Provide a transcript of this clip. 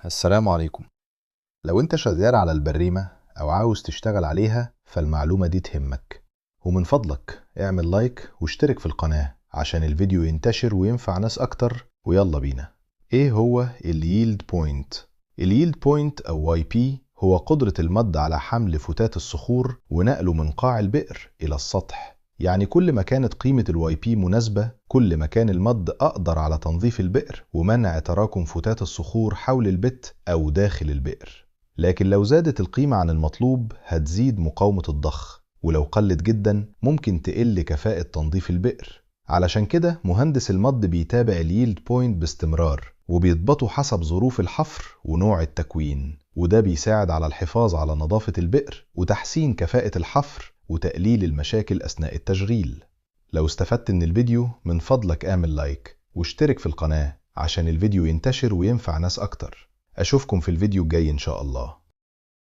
السلام عليكم. لو انت شغال على البريمة او عاوز تشتغل عليها فالمعلومة دي تهمك، ومن فضلك اعمل لايك واشترك في القناة عشان الفيديو ينتشر وينفع ناس اكتر. ويلا بينا. ايه هو الييلد بوينت؟ الييلد بوينت او واي بي هو قدرة المد على حمل فتات الصخور ونقله من قاع البئر الى السطح. يعني كل ما كانت قيمة الواي بي مناسبة، كل ما كان المد أقدر على تنظيف البئر ومنع تراكم فتات الصخور حول البت أو داخل البئر. لكن لو زادت القيمة عن المطلوب هتزيد مقاومة الضخ، ولو قلت جدا ممكن تقل كفاءة تنظيف البئر. علشان كده مهندس المد بيتابع الييلد بوينت باستمرار وبيضبطه حسب ظروف الحفر ونوع التكوين، وده بيساعد على الحفاظ على نظافة البئر وتحسين كفاءة الحفر وتقليل المشاكل أثناء التشغيل. لو استفدت من الفيديو من فضلك اعمل لايك واشترك في القناة عشان الفيديو ينتشر وينفع ناس أكتر. أشوفكم في الفيديو الجاي إن شاء الله.